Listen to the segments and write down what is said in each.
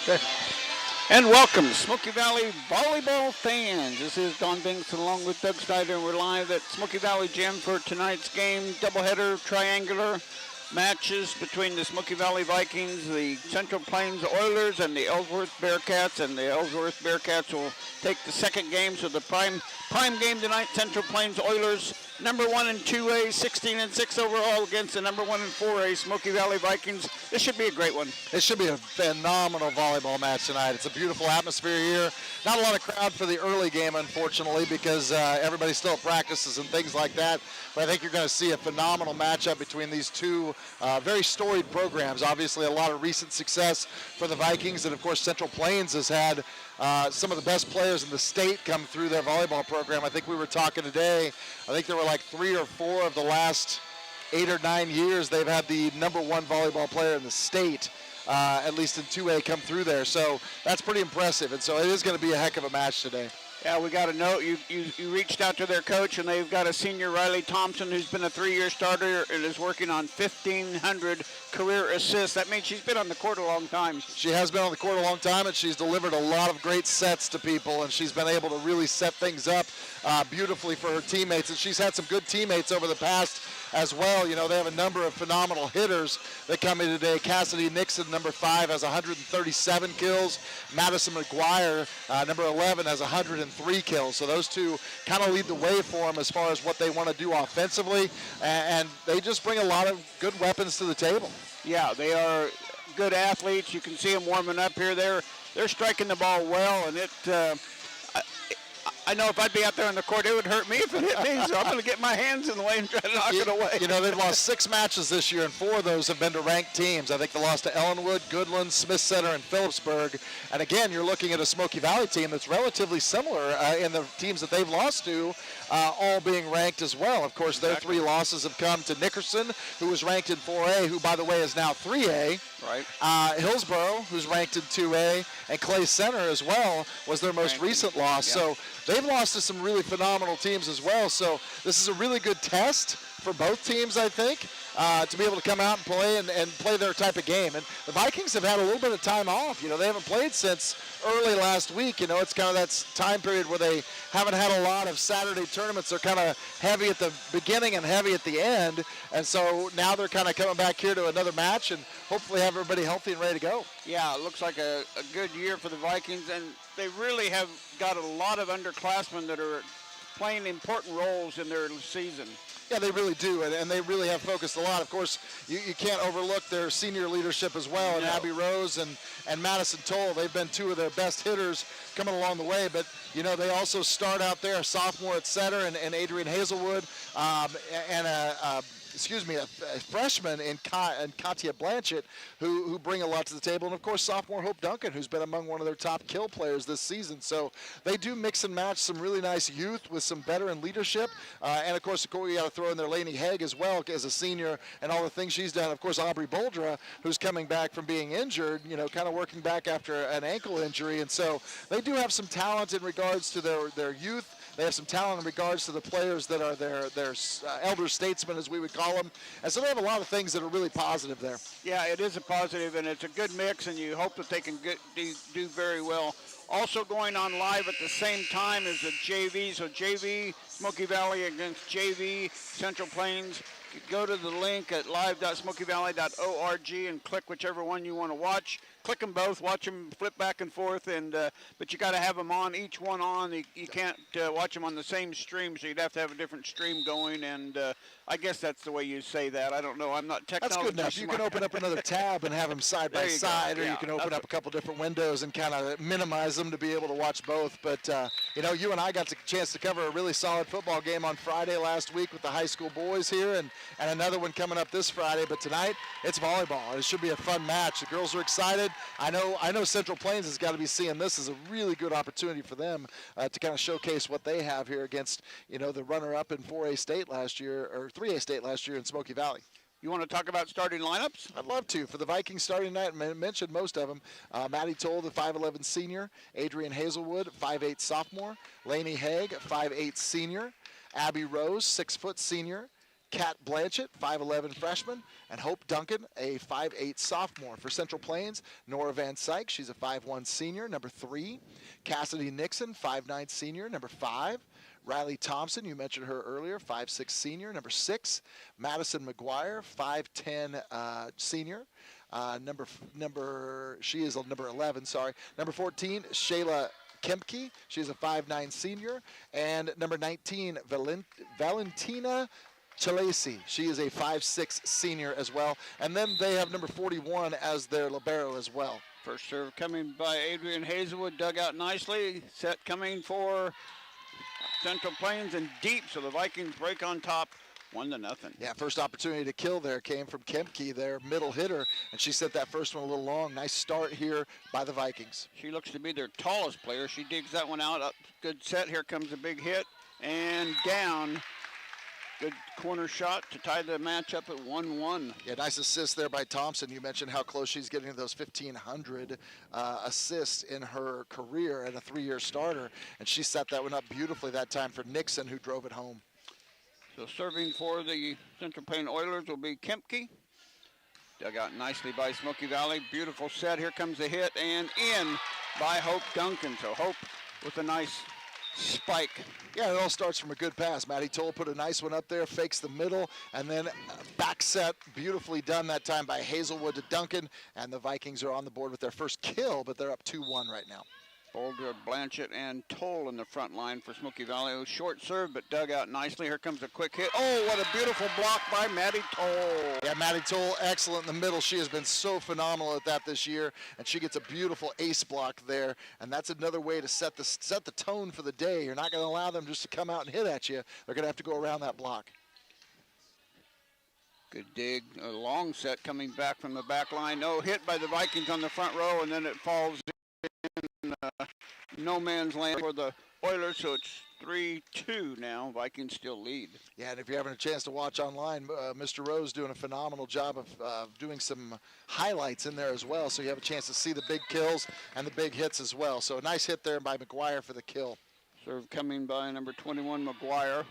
Okay. And welcome, Smoky Valley volleyball fans. This is Don Binks along with Doug Snyder, and we're live at Smoky Valley Gym for tonight's game. Doubleheader, triangular matches between the Smoky Valley Vikings, the Central Plains Oilers, and the Ellsworth Bearcats. And the Ellsworth Bearcats will take the second game. So the prime game tonight, Central Plains Oilers, number 1 in 2A, 16-6 overall against the number 1 in 4A, Smoky Valley Vikings. This should be a great one. It should be a phenomenal volleyball match tonight. It's a beautiful atmosphere here. Not a lot of crowd for the early game, unfortunately, because everybody's still at practices and things like that. But I think you're going to see a phenomenal matchup between these two very storied programs. Obviously, a lot of recent success for the Vikings, and of course, Central Plains has had some of the best players in the state come through their volleyball program. I think we were talking today, I think there were like 3 or 4 of the last 8 or 9 years they've had the number 1 volleyball player in the state, at least in 2A, come through there. So that's pretty impressive, and so it is going to be a heck of a match today. Yeah, we got a note. You reached out to their coach, and they've got a senior, Riley Thompson, who's been a 3-year starter and is working on 1,500 career assists. That means she's been on the court a long time. She has been on the court a long time, and she's delivered a lot of great sets to people, and she's been able to really set things up beautifully for her teammates. And she's had some good teammates over the past as well. You know, they have a number of phenomenal hitters that come in today. Cassidy Nixon, number 5, has 137 kills. Madison McGuire, number 11, has 103 kills. So those two kind of lead the way for them as far as what they want to do offensively. And they just bring a lot of good weapons to the table. Yeah, they are good athletes. You can see them warming up here. They're striking the ball well, and I know if I'd be out there on the court, it would hurt me if it hit me, so I'm going to get my hands in the way and try to knock it away. You know, they've lost 6 matches this year, and 4 of those have been to ranked teams. I think they lost to Ellenwood, Goodland, Smith Center, and Phillipsburg. And again, you're looking at a Smoky Valley team that's relatively similar in the teams that they've lost to, all being ranked as well. Of course, their 3 losses have come to Nickerson, who was ranked in 4A, who, by the way, is now 3A. Right. Hillsboro, who's ranked in 2A, and Clay Center as well was their most recent loss. Yeah. So they've lost to some really phenomenal teams as well. So this is a really good test for both teams, I think, to be able to come out and play their type of game. And the Vikings have had a little bit of time off. You know, they haven't played since early last week. You know, it's kind of that time period where they haven't had a lot of Saturday tournaments. They're kind of heavy at the beginning and heavy at the end. And so now they're kind of coming back here to another match and hopefully have everybody healthy and ready to go. Yeah, it looks like a good year for the Vikings, and they really have got a lot of underclassmen that are playing important roles in their season. Yeah, they really do, and they really have focused a lot. Of course, you can't overlook their senior leadership as well, and Abby Rose and Madison Toll. They've been 2 of their best hitters coming along the way, but, you know, they also start out there, a sophomore at center, and Adrian Hazelwood, and a freshman in Katia Blanchett, who bring a lot to the table. And, of course, sophomore Hope Duncan, who's been among one of their top kill players this season. So they do mix and match some really nice youth with some veteran leadership. And, of course, you got to throw in there Lainey Haig as well as a senior and all the things she's done. Of course, Aubrey Boldra, who's coming back from being injured, you know, kind of working back after an ankle injury. And so they do have some talent in regards to their youth. They have some talent in regards to the players that are their elder statesmen, as we would call them. And so they have a lot of things that are really positive there. Yeah, it is a positive, and it's a good mix, and you hope that they can do very well. Also going on live at the same time is the JV. So JV, Smoky Valley against JV, Central Plains. Go to the link at live.smokyvalley.org and click whichever one you want to watch. Click them both, watch them flip back and forth, but you got to have them on, each one on. You can't watch them on the same stream, so you'd have to have a different stream going, and I guess that's the way you say that. I don't know. I'm not technology. That's good enough. You can open up another tab and have them side by side, or you can open up a couple different windows and kind of minimize them to be able to watch both. But, you know, you and I got the chance to cover a really solid football game on Friday last week with the high school boys here, and another one coming up this Friday. But tonight, it's volleyball. It should be a fun match. The girls are excited. I know Central Plains has got to be seeing this as a really good opportunity for them to kind of showcase what they have here against, you know, the runner-up in 4A state last year, or 3A state last year in Smoky Valley. You want to talk about starting lineups? I'd love to. For the Vikings starting tonight, I mentioned most of them. Maddie Toll, the 5'11 senior. Adrian Hazelwood, 5'8 sophomore. Lainey Haig, 5'8 senior. Abby Rose, 6 foot senior. Kat Blanchett, 5'11 freshman, and Hope Duncan, a 5'8 sophomore. For Central Plains, Nora Van Syke, she's a 5'1 senior, number 3. Cassidy Nixon, 5'9 senior, number 5. Riley Thompson, you mentioned her earlier, 5'6 senior, number 6. Madison McGuire, 5'10 senior. She is number 11, sorry. Number 14, Shayla Kempke, she's a 5'9 senior. And number 19, Valentina Chalesi, she is a 5'6 senior as well. And then they have number 41 as their libero as well. First serve coming by Adrian Hazelwood, dug out nicely. Set coming for Central Plains and deep, so the Vikings break on top, 1-0. Yeah, first opportunity to kill there came from Kempke, their middle hitter, and she set that first one a little long. Nice start here by the Vikings. She looks to be their tallest player. She digs that one out. Up, good set. Here comes a big hit and down. Good corner shot to tie the match up at 1-1. Yeah, nice assist there by Thompson. You mentioned how close she's getting to those 1,500 assists in her career and a 3-year starter, and she set that one up beautifully that time for Nixon, who drove it home. So serving for the Central Plain Oilers will be Kempke. Dug out nicely by Smoky Valley. Beautiful set. Here comes the hit and in by Hope Duncan. So Hope with a nice spike. Yeah, it all starts from a good pass. Maddie Toll put a nice one up there, fakes the middle, and then back set, beautifully done that time by Hazelwood to Duncan, and the Vikings are on the board with their first kill, but they're up 2-1 right now. Boulder, Blanchett, and Toll in the front line for Smoky Valley. It was short serve, but dug out nicely. Here comes a quick hit. Oh, what a beautiful block by Maddie Toll. Yeah, Maddie Toll, excellent in the middle. She has been so phenomenal at that this year, and she gets a beautiful ace block there, and that's another way to set the tone for the day. You're not going to allow them just to come out and hit at you. They're going to have to go around that block. Good dig, a long set coming back from the back line. No hit by the Vikings on the front row, and then it falls in no man's land for the Oilers, so it's 3-2 now. Vikings still lead. Yeah, and if you're having a chance to watch online, Mr. Rose doing a phenomenal job of doing some highlights in there as well, so you have a chance to see the big kills and the big hits as well. So a nice hit there by McGuire for the kill. Serve coming by number 21, McGuire.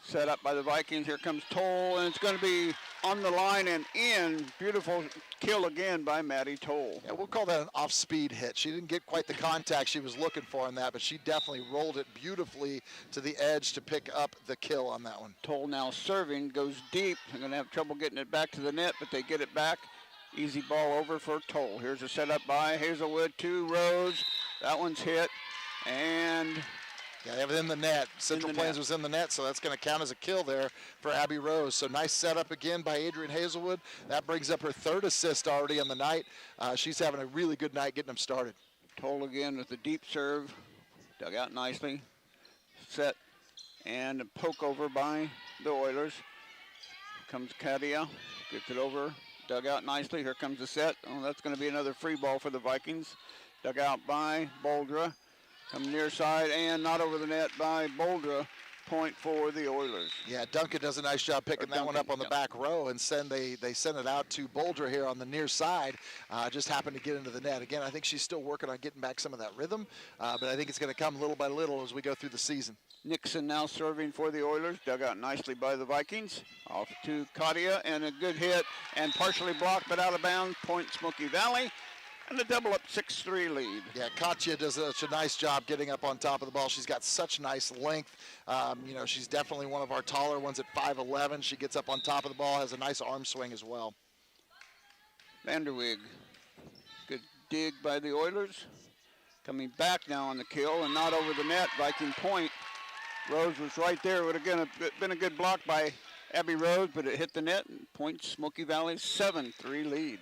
Set up by the Vikings. Here comes Toll, and it's going to be on the line and in. Beautiful kill again by Maddie Toll. Yeah, we'll call that an off-speed hit. She didn't get quite the contact she was looking for on that, but she definitely rolled it beautifully to the edge to pick up the kill on that one. Toll now serving, goes deep. They're going to have trouble getting it back to the net, but they get it back. Easy ball over for Toll. Here's a setup by Hazelwood to Rose. That one's hit, and yeah, they have it in the net. Central Plains was in the net, so that's going to count as a kill there for Abby Rose. So nice setup again by Adrian Hazelwood. That brings up her 3rd assist already on the night. She's having a really good night getting them started. Toll again with the deep serve. Dug out nicely. Set and a poke over by the Oilers. Comes Katia, gets it over. Dug out nicely. Here comes the set. Oh, that's going to be another free ball for the Vikings. Dug out by Boldra. Come near side and not over the net by Boldra. Point for the Oilers. Yeah, Duncan does a nice job picking that one up on the back row, and they send it out to Boldra here on the near side. Just happened to get into the net. Again, I think she's still working on getting back some of that rhythm, but I think it's going to come little by little as we go through the season. Nixon now serving for the Oilers. Dug out nicely by the Vikings. Off to Katia, and a good hit, and partially blocked, but out of bounds. Point Smoky Valley. And the double up 6-3 lead. Yeah, Katya does such a nice job getting up on top of the ball. She's got such nice length. She's definitely one of our taller ones at 5'11". She gets up on top of the ball, has a nice arm swing as well. Vanderweg, good dig by the Oilers. Coming back now on the kill and not over the net. Viking point. Rose was right there. Would have been a good block by Abby Rose, but it hit the net. And point Smoky Valley 7-3 lead.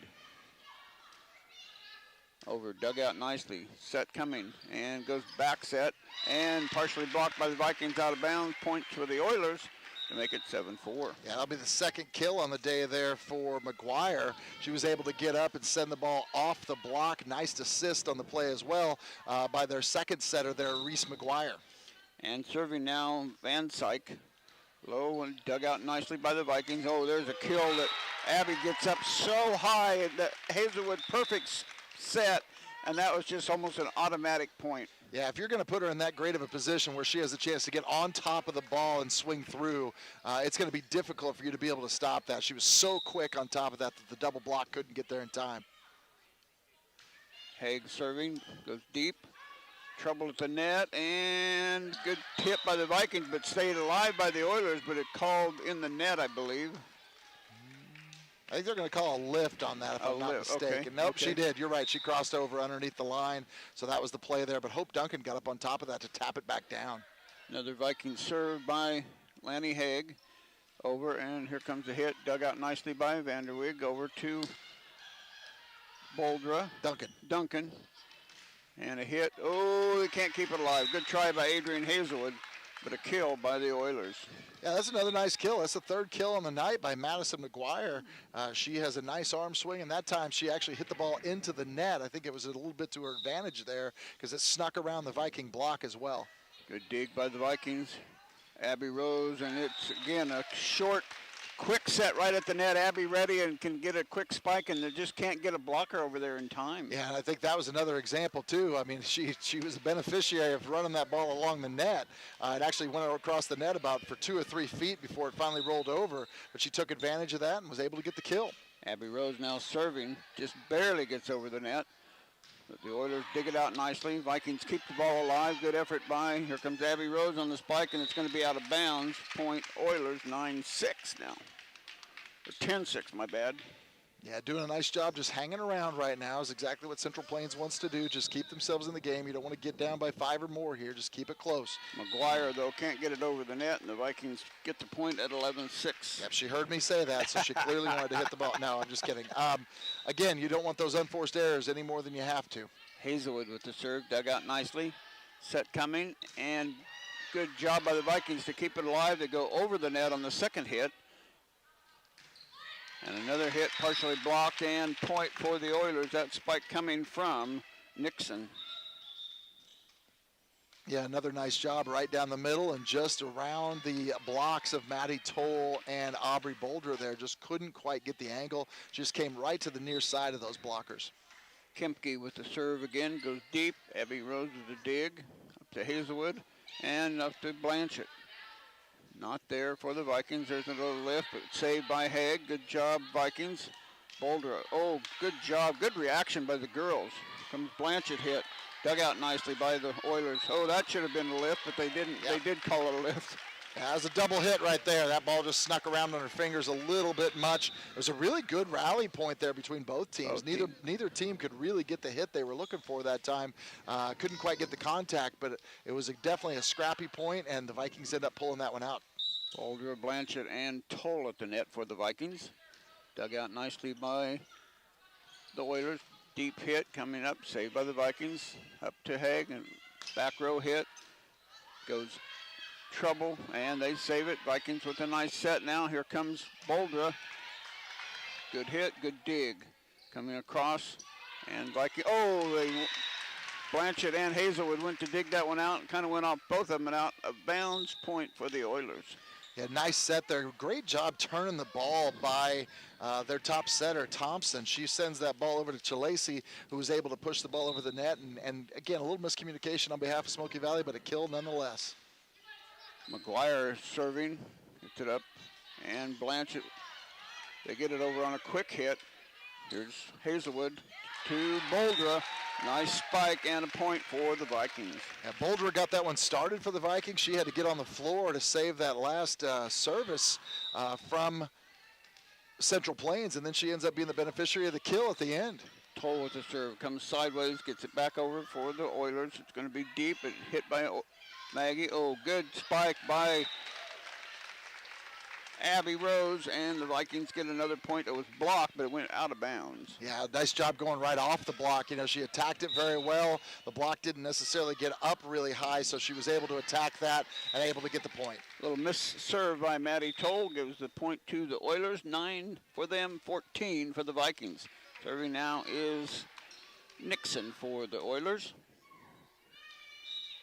Over, dug out nicely. Set coming and goes back set and partially blocked by the Vikings out of bounds. Point for the Oilers to make it 7-4. Yeah, that'll be the 2nd kill on the day there for McGuire. She was able to get up and send the ball off the block. Nice assist on the play as well by their 2nd setter there, Reese McGuire. And serving now, Van Syke. Low and dug out nicely by the Vikings. Oh, there's a kill that Abby gets up so high. That Hazelwood perfect set and that was just almost an automatic point. Yeah, if you're going to put her in that great of a position where she has a chance to get on top of the ball and swing through, it's going to be difficult for you to be able to stop that. She was so quick on top of that that the double block couldn't get there in time. Haig serving, goes deep. Trouble at the net, and good hit by the Vikings, but stayed alive by the Oilers, but it called in the net, I believe. I think they're going to call a lift on that, if I'm not mistaken. Okay. Nope, Okay. she did. You're right. She crossed over underneath the line, so that was the play there. But Hope Duncan got up on top of that to tap it back down. Another Viking serve by Lanny Haig. Over, and here comes the hit. Dug out nicely by Vanderweg. Over to Boldra. Duncan. And a hit. Oh, they can't keep it alive. Good try by Adrian Hazelwood, but a kill by the Oilers. Yeah, that's another nice kill. That's the third kill on the night by Madison McGuire. She has a nice arm swing, and that time she actually hit the ball into the net. I think it was a little bit to her advantage there because it snuck around the Viking block as well. Good dig by the Vikings. Abby Rose, and it's, again, a short, quick set right at the net. Abby ready and can get a quick spike, and they just can't get a blocker over there in time. Yeah, and I think that was another example, too. I mean, she was a beneficiary of running that ball along the net. It actually went across the net about for 2 or 3 feet before it finally rolled over, but she took advantage of that and was able to get the kill. Abby Rose now serving, just barely gets over the net. But the Oilers dig it out nicely. Vikings keep the ball alive. Good effort by. Here comes Abby Rose on the spike, and it's going to be out of bounds. Point Oilers 9-6 now. Or 10-6, my bad. Yeah, doing a nice job just hanging around right now is exactly what Central Plains wants to do. Just keep themselves in the game. You don't want to get down by 5 or more here. Just keep it close. McGuire, though, can't get it over the net, and the Vikings get the point at 11-6. Yep, she heard me say that, so she clearly wanted to hit the ball. No, I'm just kidding. Again, you don't want those unforced errors any more than you have to. Hazelwood with the serve, dug out nicely. Set coming, and good job by the Vikings to keep it alive. They go over the net on the second hit. And another hit partially blocked, and point for the Oilers. That spike coming from Nixon. Yeah, another nice job right down the middle and just around the blocks of Maddie Toll and Aubrey Boulder there. Just couldn't quite get the angle. Just came right to the near side of those blockers. Kempke with the serve again, goes deep. Abby Rose with the dig, up to Hazelwood, and up to Blanchett. Not there for the Vikings. There's a little lift, but saved by Haig. Good job, Vikings. Boulder, oh, good job. Good reaction by the girls. Comes Blanchett hit. Dug out nicely by the Oilers. Oh, that should have been a lift, but they didn't. Yep. They did call it a lift. Yeah, that was a double hit right there. That ball just snuck around on her fingers a little bit much. It was a really good rally point there between both teams. Neither team could really get the hit they were looking for that time. Couldn't quite get the contact, but it was definitely a scrappy point, and the Vikings ended up pulling that one out. Boulder, Blanchett, and Toll at the net for the Vikings. Dug out nicely by the Oilers. Deep hit coming up, saved by the Vikings. Up to Haig, and back row hit. Goes trouble, and they save it. Vikings with a nice set now. Here comes Boulder. Good hit, good dig. Coming across, and Viking, Blanchett and Hazelwood went to dig that one out and kind of went off both of them and out of bounds. Point for the Oilers. Yeah, nice set there. Great job turning the ball by their top setter, Thompson. She sends that ball over to Chalacy, who was able to push the ball over the net. And again, a little miscommunication on behalf of Smoky Valley, but a kill nonetheless. McGuire serving, gets it up, and Blanchett, they get it over on a quick hit. Here's Hazelwood to Boulder. Nice spike and a point for the Vikings. Yeah, Boulder got that one started for the Vikings. She had to get on the floor to save that last service from Central Plains, and then she ends up being the beneficiary of the kill at the end. Toll with the serve, comes sideways, gets it back over for the Oilers. It's going to be deep, but hit by Maggie. Oh, good spike by Abby Rose, and the Vikings get another point that was blocked, but it went out of bounds. Yeah, nice job going right off the block. You know, she attacked it very well. The block didn't necessarily get up really high, so she was able to attack that and able to get the point. Little miss serve by Maddie Toll gives the point to the Oilers. 9 for them, 14 for the Vikings. Serving now is Nixon for the Oilers.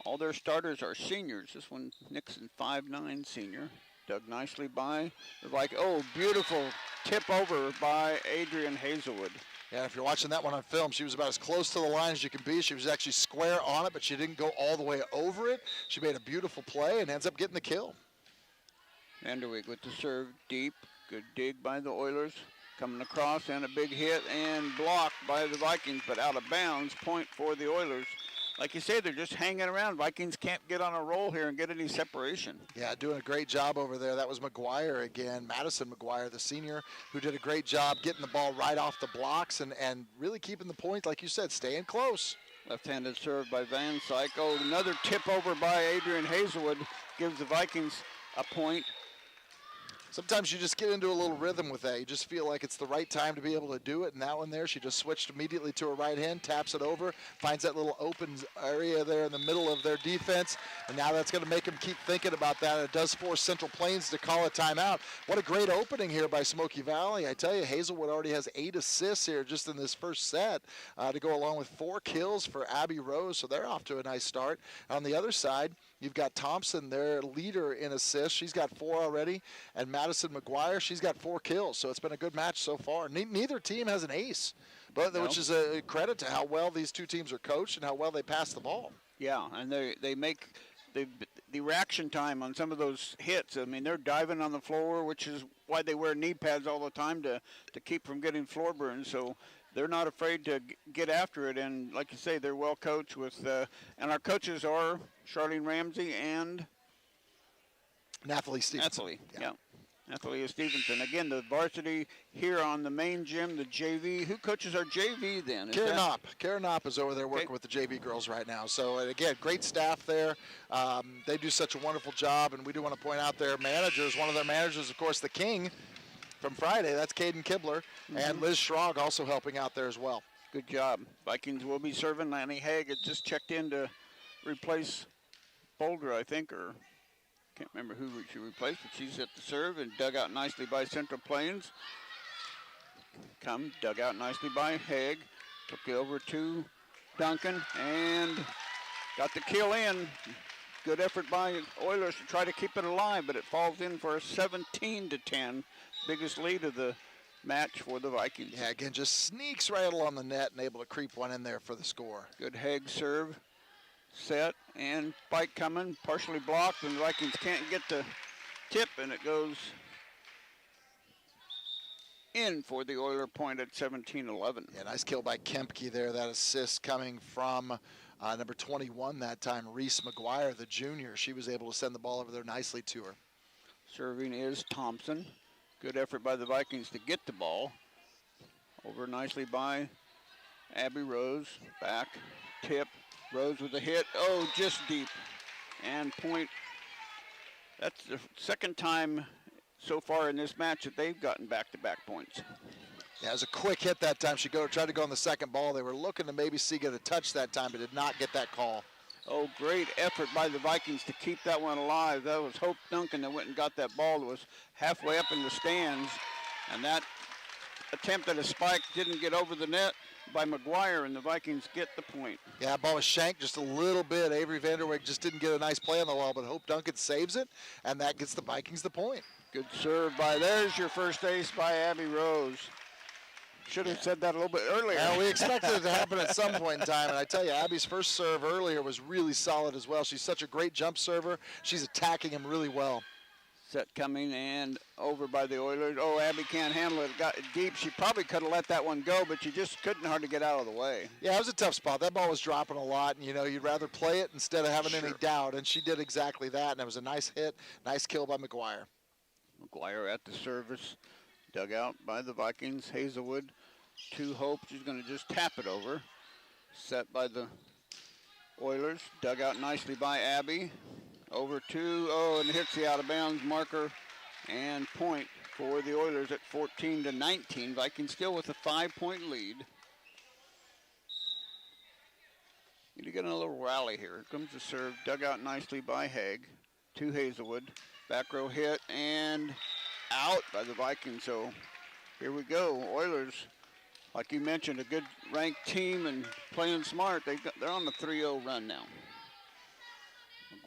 All their starters are seniors. This one, Nixon, 5'9" senior. Dug nicely by the Vikings. Oh, beautiful tip over by Adrian Hazelwood. Yeah, if you're watching that one on film, she was about as close to the line as you can be. She was actually square on it, but she didn't go all the way over it. She made a beautiful play and ends up getting the kill. Vanderweek with the serve deep. Good dig by the Oilers. Coming across and a big hit and blocked by the Vikings, but out of bounds. Point for the Oilers. Like you say, they're just hanging around. Vikings can't get on a roll here and get any separation. Yeah, doing a great job over there. That was McGuire again, Madison McGuire, the senior, who did a great job getting the ball right off the blocks and really keeping the point, like you said, staying close. Left-handed serve by Van Syke. Oh, another tip over by Adrian Hazelwood gives the Vikings a point. Sometimes you just get into a little rhythm with that. You just feel like it's the right time to be able to do it. And that one there, she just switched immediately to her right hand, taps it over, finds that little open area there in the middle of their defense. And now that's going to make them keep thinking about that. It does force Central Plains to call a timeout. What a great opening here by Smoky Valley. I tell you, Hazelwood already has 8 assists here just in this first set to go along with 4 kills for Abby Rose. So they're off to a nice start. On the other side, you've got Thompson, their leader in assists. She's got 4 already. And Madison McGuire, she's got 4 kills. So it's been a good match so far. Neither team has an ace, but which is a credit to how well these two teams are coached and how well they pass the ball. Yeah, and they make the reaction time on some of those hits. I mean, they're diving on the floor, which is why they wear knee pads all the time to keep from getting floor burns. So they're not afraid to get after it. And like you say, they're well coached with, and our coaches are Charlene Ramsey and Nathalie Stevenson. Nathalie, yeah. Nathalie Stevenson. Again, the varsity here on the main gym, the JV. Who coaches our JV then? Karen Knopp. Karen Knopp is over there working with the JV girls right now. So, and again, great staff there. They do such a wonderful job, and we do want to point out their managers. One of their managers, of course, the King from Friday. That's Caden Kibler, and Liz Schrog also helping out there as well. Good job. Vikings will be serving. Lanny Haig had just checked in to replace Boulder, I think, or can't remember who she replaced, but she's at the serve and dug out nicely by Central Plains. Dug out nicely by Haig. Took it over to Duncan and got the kill in. Good effort by Oilers to try to keep it alive, but it falls in for a 17-10. Biggest lead of the match for the Vikings. Yeah, again, just sneaks right along the net and able to creep one in there for the score. Good Haig serve. Set and spike coming, partially blocked, and the Vikings can't get the tip, and it goes in for the Oiler point at 17-11. Yeah, nice kill by Kempke there. That assist coming from number 21 that time, Reese McGuire, the junior. She was able to send the ball over there nicely to her. Serving is Thompson. Good effort by the Vikings to get the ball. Over nicely by Abby Rose. Back, tip. Rose with a hit. Oh, just deep. And point. That's the second time so far in this match that they've gotten back-to-back points. Yeah, it was a quick hit that time. She tried to go on the second ball. They were looking to maybe get a touch that time, but did not get that call. Oh, great effort by the Vikings to keep that one alive. That was Hope Duncan that went and got that ball that was halfway up in the stands. And that attempt at a spike didn't get over the net by McGuire, and the Vikings get the point. Yeah, ball was shanked just a little bit. Avery Vanderweg just didn't get a nice play on the ball, but Hope Duncan saves it, and that gets the Vikings the point. Good serve there's your first ace by Abby Rose. Should have said that a little bit earlier. Well, we expected it to happen at some point in time, and I tell you, Abby's first serve earlier was really solid as well. She's such a great jump server. She's attacking him really well. Set coming and over by the Oilers. Oh, Abby can't handle it. Got it deep. She probably could have let that one go, but she just couldn't hardly get out of the way. Yeah, it was a tough spot. That ball was dropping a lot, and, you'd rather play it instead of having any doubt, and she did exactly that, and it was a nice hit, nice kill by McGuire. McGuire at the service. Dug out by the Vikings. Hazelwood to Hope. She's going to just tap it over. Set by the Oilers. Dug out nicely by Abby. Over and hits the out-of-bounds marker, and point for the Oilers at 14-19. Vikings still with a 5-point lead. Need to get in a little rally here. Here comes the serve, dug out nicely by Haig to Hazelwood. Back row hit and out by the Vikings. So here we go. Oilers, like you mentioned, a good ranked team and playing smart. They're on the 3-0 run now.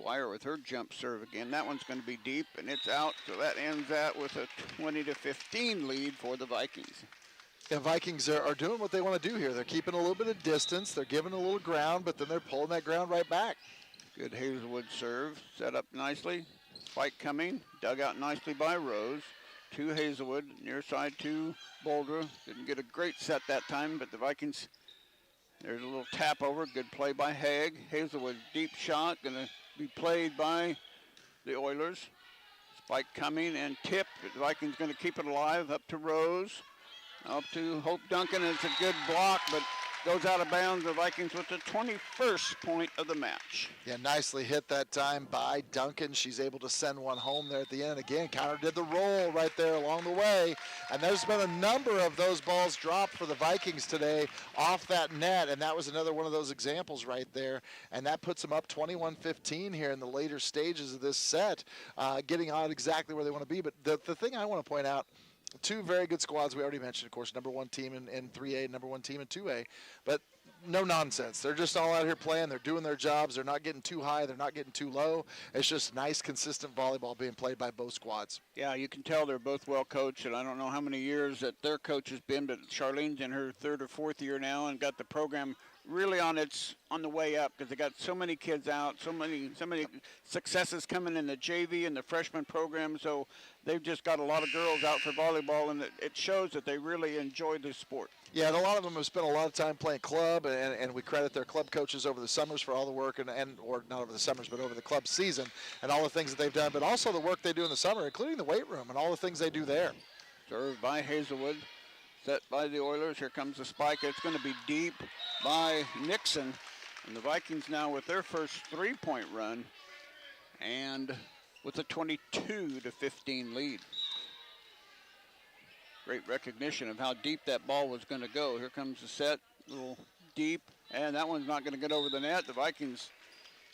McGuire with her jump serve again. That one's going to be deep, and it's out, so that ends that with a 20-15 lead for the Vikings. The Vikings are doing what they want to do here. They're keeping a little bit of distance. They're giving a little ground, but then they're pulling that ground right back. Good Hazelwood serve, set up nicely. Spike coming, dug out nicely by Rose. To Hazelwood, near side to Boulder. Didn't get a great set that time, but the Vikings, there's a little tap over. Good play by Haig. Hazelwood, deep shot, gonna be played by the Oilers. Spike coming and tipped. The Vikings gonna keep it alive. Up to Rose. Up to Hope Duncan. It's a good block, but goes out of bounds. The Vikings with the 21st point of the match. Yeah, nicely hit that time by Duncan. She's able to send one home there at the end. Again, Connor did the roll right there along the way. And there's been a number of those balls dropped for the Vikings today off that net, and that was another one of those examples right there. And that puts them up 21-15 here in the later stages of this set, getting on exactly where they want to be. But the thing I want to point out, two very good squads we already mentioned, of course, number one team in 3A, number one team in 2A, but no nonsense. They're just all out here playing. They're doing their jobs. They're not getting too high. They're not getting too low. It's just nice, consistent volleyball being played by both squads. Yeah, you can tell they're both well coached, and I don't know how many years that their coach has been, but Charlene's in her third or fourth year now and got the program really on the way up because they got so many kids out, so many successes coming in the JV and the freshman program. So they've just got a lot of girls out for volleyball, and it shows that they really enjoy this sport. Yeah, and a lot of them have spent a lot of time playing club, and we credit their club coaches over the summers for all the work, or not over the summers, but over the club season and all the things that they've done, but also the work they do in the summer, including the weight room and all the things they do there. Served by Hazelwood, set by the Oilers. Here comes the spike. It's going to be deep by Nixon, and the Vikings now with their first three-point run, and with a 22-15 lead. Great recognition of how deep that ball was going to go. Here comes the set, a little deep, and that one's not going to get over the net. The Vikings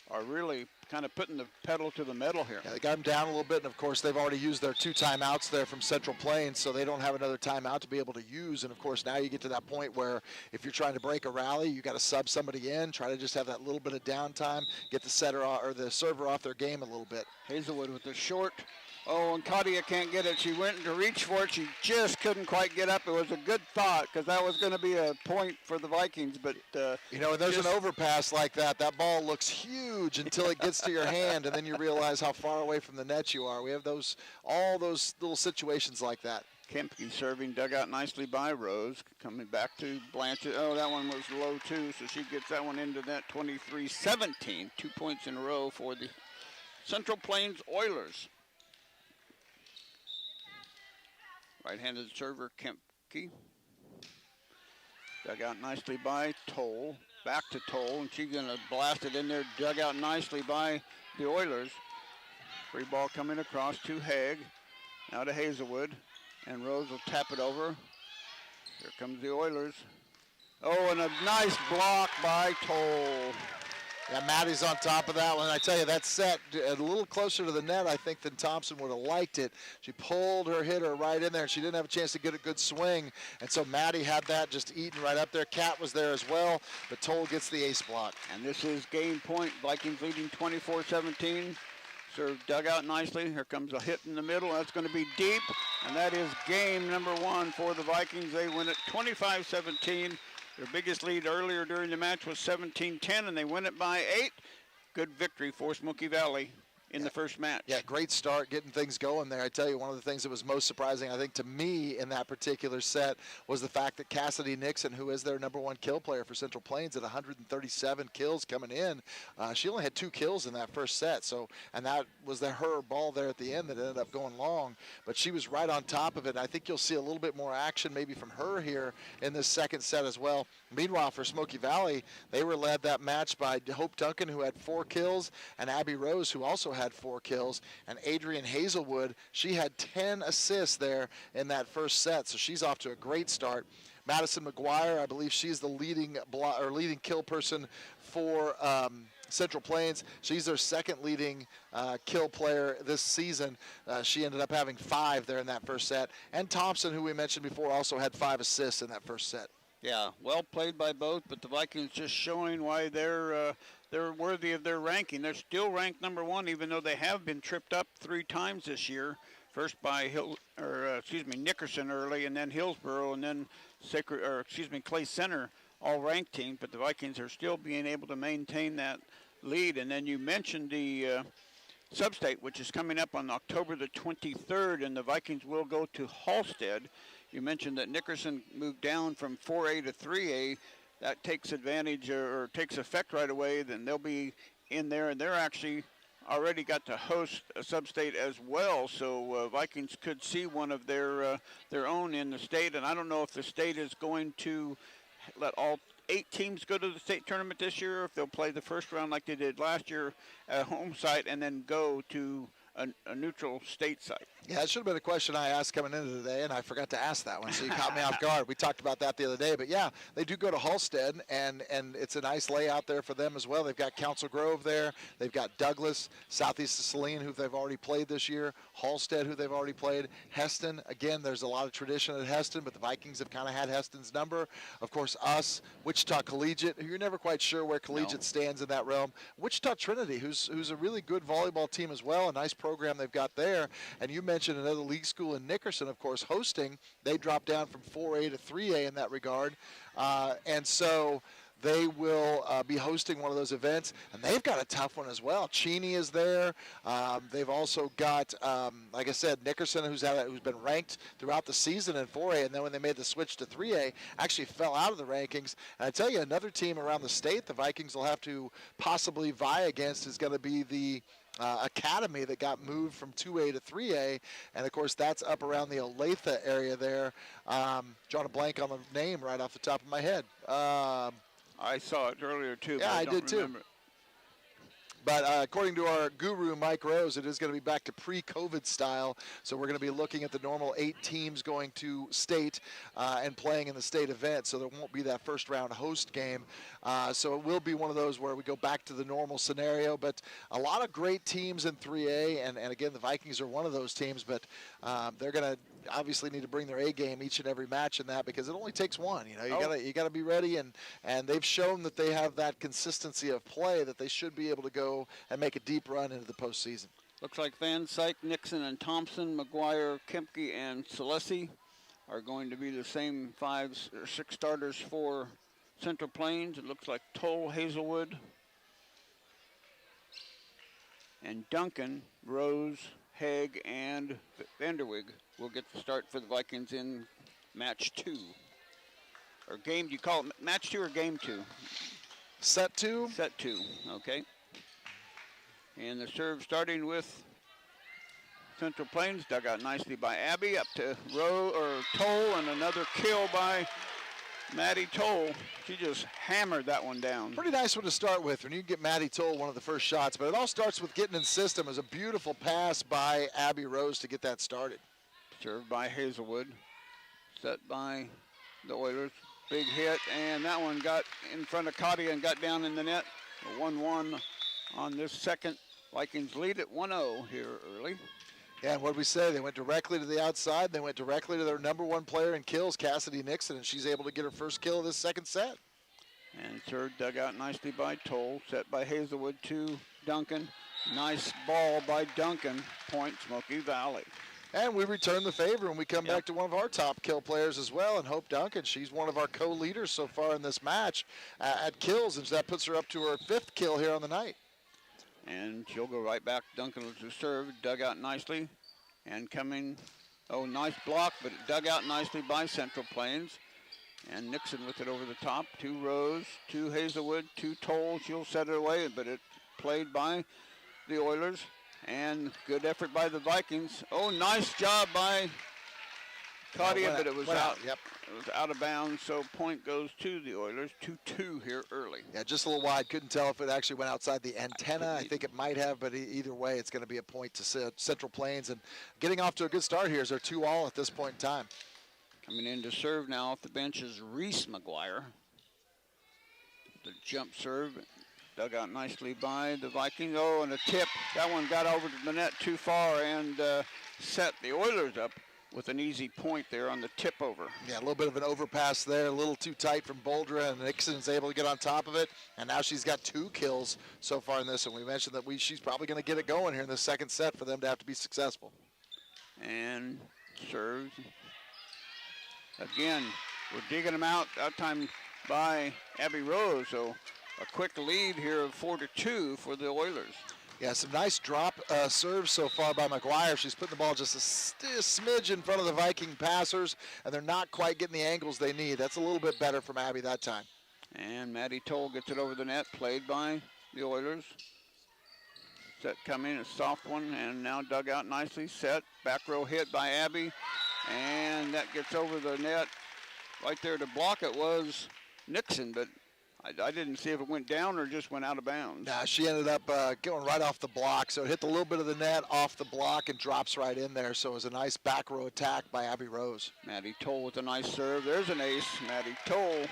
are really kind of putting the pedal to the metal here. Yeah, they got them down a little bit, and of course they've already used their 2 timeouts there from Central Plains, so they don't have another timeout to be able to use. And of course now you get to that point where if you're trying to break a rally, you got to sub somebody in, try to just have that little bit of downtime, get the setter or the server off their game a little bit. Hazelwood with the short. Oh, and Katia can't get it. She went to reach for it. She just couldn't quite get up. It was a good thought because that was going to be a point for the Vikings. But and there's an overpass like that. That ball looks huge until it gets to your hand, and then you realize how far away from the net you are. We have all those little situations like that. Kempke serving, dug out nicely by Rose. Coming back to Blanchett. Oh, that one was low too, so she gets that one into that 23-17. 2 points in a row for the Central Plains Oilers. Right-handed server, Kempke. Dug out nicely by Toll. Back to Toll, and she's going to blast it in there. Dug out nicely by the Oilers. Free ball coming across to Haig. Now to Hazelwood. And Rose will tap it over. Here comes the Oilers. Oh, and a nice block by Toll. Yeah, Maddie's on top of that one. I tell you, that set a little closer to the net, I think, than Thompson would have liked it. She pulled her hitter right in there, and she didn't have a chance to get a good swing. And so Maddie had that just eaten right up there. Kat was there as well, but Toll gets the ace block. And this is game point. Vikings leading 24-17. Serve dug out nicely. Here comes a hit in the middle. That's going to be deep, and that is game number 1 for the Vikings. They win it 25-17. Their biggest lead earlier during the match was 17-10, and they win it by 8. Good victory for Smoky Valley in the first match. Yeah, great start, getting things going there. I tell you, one of the things that was most surprising, I think, to me in that particular set was the fact that Cassidy Nixon, who is their #1 kill player for Central Plains at 137 kills coming in, she only had 2 kills in that first set. So, and that was her ball there at the end that ended up going long. But she was right on top of it. I think you'll see a little bit more action maybe from her here in this second set as well. Meanwhile, for Smoky Valley, they were led that match by Hope Duncan, who had 4 kills, and Abby Rose, who also had 4 kills, and Adrian Hazelwood, she had 10 assists there in that first set, so she's off to a great start. Madison McGuire, I believe she's the leading kill person for Central Plains. She's their second leading kill player this season. She ended up having 5 there in that first set. And Thompson, who we mentioned before, also had 5 assists in that first set. Yeah, well played by both, but the Vikings just showing why they're worthy of their ranking. They're still ranked #1, even though they have been tripped up 3 times this year. First by Nickerson early, and then Hillsborough, and then Clay Center, all ranked teams. But the Vikings are still being able to maintain that lead. And then you mentioned the Sub-State, which is coming up on October the 23rd, and the Vikings will go to Halstead. You mentioned that Nickerson moved down from 4A to 3A. That takes advantage or takes effect right away. Then they'll be in there, and they're actually already got to host a Sub-State as well. So Vikings could see one of their own in the state, and I don't know if the state is going to let all 8 teams go to the state tournament this year, or if they'll play the first round like they did last year at home site and then go to a neutral state site. Yeah, it should have been a question I asked coming into today, and I forgot to ask that one, so you caught me off guard. We talked about that the other day, but yeah, they do go to Halstead, and it's a nice layout there for them as well. They've got Council Grove there. They've got Douglas, southeast of Saline, who they've already played this year, Halstead, who they've already played, Heston. Again, there's a lot of tradition at Heston, but the Vikings have kind of had Heston's number. Of course, us, Wichita Collegiate, you're never quite sure where Collegiate stands in that realm. Wichita Trinity, who's a really good volleyball team as well, a nice program they've got there. And you mentioned another league school in Nickerson, of course, hosting. They dropped down from 4A to 3A in that regard. And so they will be hosting one of those events, and they've got a tough one as well. Cheney is there. They've also got, like I said, Nickerson, who's been ranked throughout the season in 4A, and then when they made the switch to 3A, actually fell out of the rankings. And I tell you, another team around the state the Vikings will have to possibly vie against is going to be the Academy that got moved from 2A to 3A, and of course that's up around the Olathe area there. Drawing a blank on the name right off the top of my head. I saw it earlier too. Yeah, but I did remember too. But according to our guru, Mike Rose, it is going to be back to pre-COVID style. So we're going to be looking at the normal 8 teams going to state and playing in the state event. So there won't be that first round host game. So it will be one of those where we go back to the normal scenario. But a lot of great teams in 3A. And again, the Vikings are one of those teams. But they're going to obviously need to bring their A game each and every match in that, because it only takes one. You know, you got to be ready. And they've shown that they have that consistency of play that they should be able to go and make a deep run into the postseason. Looks like Van Syke, Nixon, and Thompson, McGuire, Kempke, and Celesi are going to be the same 5 or 6 starters for Central Plains. It looks like Toll, Hazelwood, and Duncan, Rose, Haig, and Vanderweg will get the start for the Vikings in match 2. Or game, do you call it match 2 or game 2? Set 2? Set 2, okay. And the serve starting with Central Plains, dug out nicely by Abby, up to Toll, and another kill by Maddie Toll. She just hammered that one down. Pretty nice one to start with when you get Maddie Toll one of the first shots, but it all starts with getting in system. It was a beautiful pass by Abby Rose to get that started. Served by Hazelwood, set by the Oilers. Big hit, and that one got in front of Katia and got down in the net. 1-1 on this second. Vikings lead at 1-0 here early. Yeah, and what did we say? They went directly to the outside. They went directly to their number 1 player in kills, Cassidy Nixon, and she's able to get her first kill of this second set. And third dug out nicely by Toll, set by Hazelwood to Duncan. Nice ball by Duncan, point Smoky Valley. And we return the favor, and we come back to one of our top kill players as well, and Hope Duncan. She's one of our co-leaders so far in this match at kills, and that puts her up to her 5th kill here on the night. And she'll go right back. Duncan was to serve, dug out nicely, and coming, nice block, but it dug out nicely by Central Plains. And Nixon with it over the top, to Rose, to Hazelwood, to Toll. She'll set it away, but it played by the Oilers. And good effort by the Vikings. Nice job by Katia, but it was out. Yep. It was out of bounds, so point goes to the Oilers. 2-2 here early. Yeah, just a little wide. Couldn't tell if it actually went outside the antenna. I think it might have, but either way, it's going to be a point to Central Plains. And getting off to a good start here is their 2-all at this point in time. Coming in to serve now off the bench is Reese McGuire. The jump serve, dug out nicely by the Vikings. And a tip. That one got over to the net too far and set the Oilers up with an easy point there on the tip over. Yeah, a little bit of an overpass there, a little too tight from Boldra, and Nixon's able to get on top of it. And now she's got 2 kills so far in this, and we mentioned that she's probably going to get it going here in the second set for them to have to be successful. And serves. Again, we're digging them out. That time by Abby Rose. So a quick lead here of 4-2 for the Oilers. Yeah, some nice drop serves so far by McGuire. She's putting the ball just a smidge in front of the Viking passers, and they're not quite getting the angles they need. That's a little bit better from Abby that time. And Maddie Toll gets it over the net, played by the Oilers. Set coming, a soft one, and now dug out nicely. Set, back row hit by Abby, and that gets over the net. Right there to block it was Nixon, but I didn't see if it went down or just went out of bounds. Nah, she ended up going right off the block, so it hit a little bit of the net off the block and drops right in there. So it was a nice back row attack by Abby Rose. Maddie Toll with a nice serve. There's an ace. Maddie Toll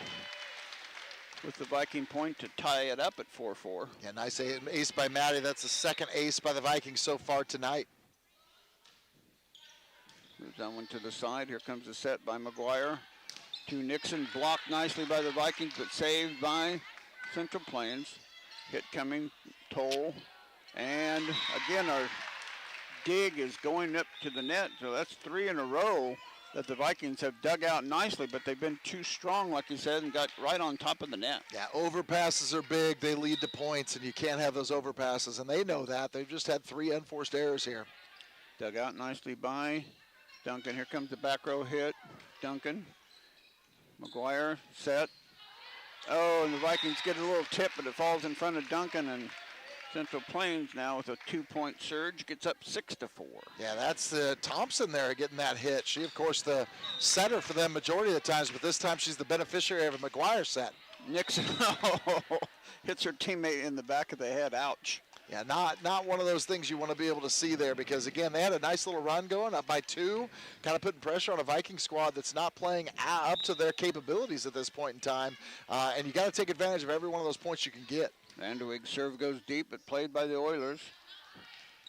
with the Viking point to tie it up at 4-4. Yeah, nice ace by Maddie. That's the second ace by the Vikings so far tonight. Moves that one to the side. Here comes the set by McGuire. To Nixon, blocked nicely by the Vikings, but saved by Central Plains. Hit coming, Toll. And again, our dig is going up to the net, so that's 3 in a row that the Vikings have dug out nicely, but they've been too strong, like you said, and got right on top of the net. Yeah, overpasses are big. They lead to points, and you can't have those overpasses, and they know that. They've just had 3 unforced errors here. Dug out nicely by Duncan. Here comes the back row hit. Duncan. McGuire set. Oh, and the Vikings get a little tip, but it falls in front of Duncan, and Central Plains now with a 2-point surge gets up 6-4. Yeah, that's Thompson there getting that hit. She, of course, the setter for them majority of the times, but this time she's the beneficiary of a McGuire set. Nixon hits her teammate in the back of the head. Ouch. Yeah, not one of those things you want to be able to see there because, again, they had a nice little run going up by 2, kind of putting pressure on a Viking squad that's not playing up to their capabilities at this point in time, and you got to take advantage of every one of those points you can get. Vanderweg serve goes deep, but played by the Oilers.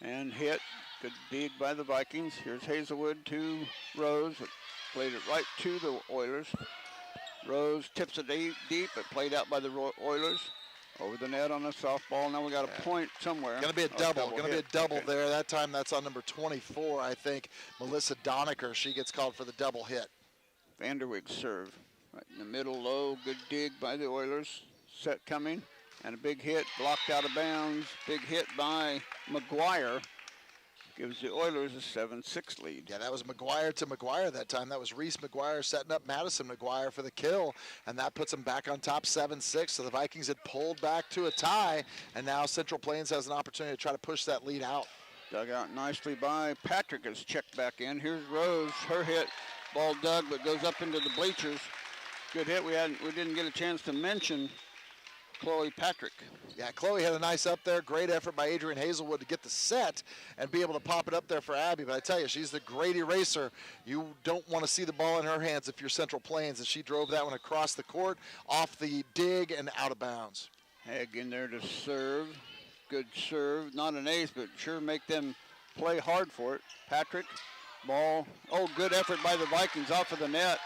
And hit. Good dig by the Vikings. Here's Hazelwood to Rose. Played it right to the Oilers. Rose tips it deep, but played out by the Oilers. Over the net on a softball. Now we got a point somewhere. Going to be a double. Going to be a double okay. there. That time that's on number 24, I think. Melissa Doniker, she gets called for the double hit. Vanderweg serve. Right in the middle, low. Good dig by the Oilers. Set coming. And a big hit. Blocked out of bounds. Big hit by McGuire. Gives the Oilers a 7-6 lead. Yeah, that was McGuire to McGuire that time. That was Reese McGuire setting up Madison McGuire for the kill, and that puts them back on top 7-6. So the Vikings had pulled back to a tie, and now Central Plains has an opportunity to try to push that lead out. Dug out nicely by Patrick is checked back in. Here's Rose, her hit. Ball dug, but goes up into the bleachers. Good hit. We didn't get a chance to mention Chloe Patrick. Yeah, Chloe had a nice up there. Great effort by Adrian Hazelwood to get the set and be able to pop it up there for Abby. But I tell you, she's the great eraser. You don't want to see the ball in her hands if you're Central Plains. And she drove that one across the court, off the dig, and out of bounds. Hegg in there to serve. Good serve. Not an ace, but sure make them play hard for it. Patrick, ball. Oh, good effort by the Vikings off of the net.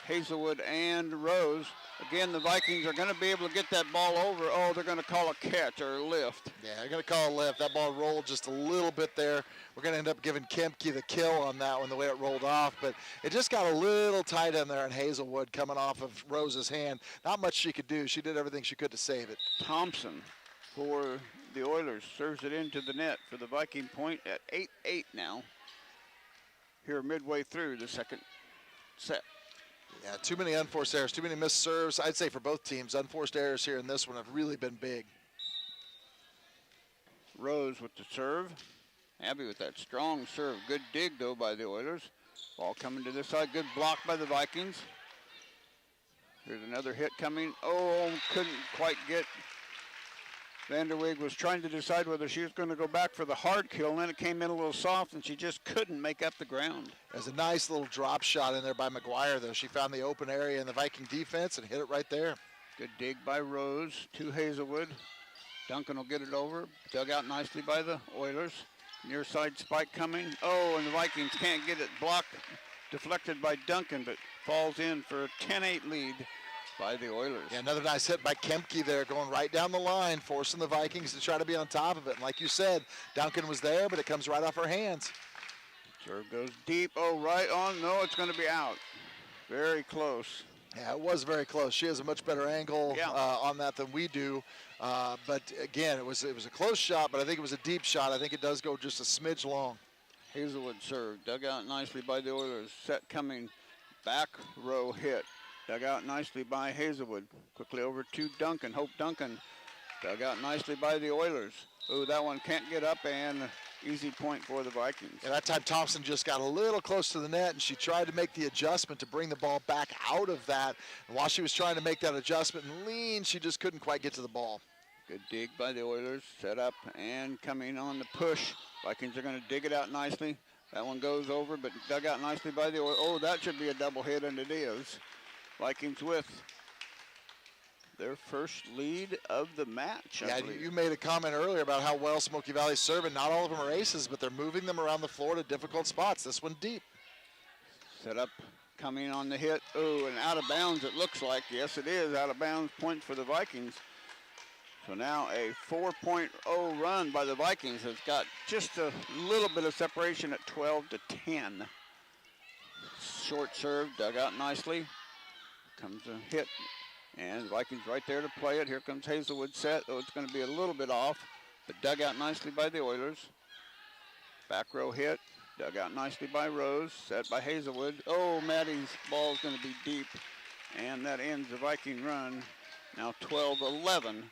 Hazelwood and Rose. Again, the Vikings are going to be able to get that ball over. Oh, they're going to call a catch or a lift. Yeah, they're going to call a lift. That ball rolled just a little bit there. We're going to end up giving Kempke the kill on that one, the way it rolled off. But it just got a little tight in there, and Hazelwood coming off of Rose's hand. Not much she could do. She did everything she could to save it. Thompson for the Oilers serves it into the net for the Viking point at 8-8 now. Here midway through the second set. Yeah, too many unforced errors, too many missed serves. I'd say for both teams, unforced errors here in this one have really been big. Rose with the serve. Abby with that strong serve. Good dig, though, by the Oilers. Ball coming to this side. Good block by the Vikings. Here's another hit coming. Oh, couldn't quite get. Vanderweg was trying to decide whether she was going to go back for the hard kill, and then it came in a little soft, and she just couldn't make up the ground. There's a nice little drop shot in there by McGuire, though. She found the open area in the Viking defense and hit it right there. Good dig by Rose to Hazelwood. Duncan will get it over. Dug out nicely by the Oilers. Near side spike coming. Oh, and the Vikings can't get it blocked. Deflected by Duncan, but falls in for a 10-8 lead by the Oilers. Yeah, another nice hit by Kempke there, going right down the line, forcing the Vikings to try to be on top of it. And like you said, Duncan was there, but it comes right off her hands. Serve goes deep. Oh, right on. No, it's going to be out. Very close. Yeah, it was very close. She has a much better angle on that than we do. But again, it was a close shot, but I think it was a deep shot. I think it does go just a smidge long. Hazelwood serve. Dug out nicely by the Oilers. Set coming. Back row hit. Dug out nicely by Hazelwood. Quickly over to Duncan. Hope Duncan. Dug out nicely by the Oilers. Ooh, that one can't get up, and easy point for the Vikings. And that time Thompson just got a little close to the net, and she tried to make the adjustment to bring the ball back out of that. And while she was trying to make that adjustment and lean, she just couldn't quite get to the ball. Good dig by the Oilers. Set up and coming on the push. Vikings are going to dig it out nicely. That one goes over, but dug out nicely by the Oilers. Oh, that should be a double hit, and it is. Vikings with their first lead of the match. Yeah, you made a comment earlier about how well Smoky Valley's serving. Not all of them are aces, but they're moving them around the floor to difficult spots. This one deep. Set up, coming on the hit. Oh, and out of bounds it looks like. Yes, it is out of bounds. Point for the Vikings. So now a 4.0 run by the Vikings has got just a little bit of separation at 12-10. Short serve, dug out nicely. Comes a hit. And Vikings right there to play it. Here comes Hazelwood set. Oh, it's going to be a little bit off, but dug out nicely by the Oilers. Back row hit. Dug out nicely by Rose. Set by Hazelwood. Oh, Maddie's ball is going to be deep. And that ends the Viking run. Now 12-11.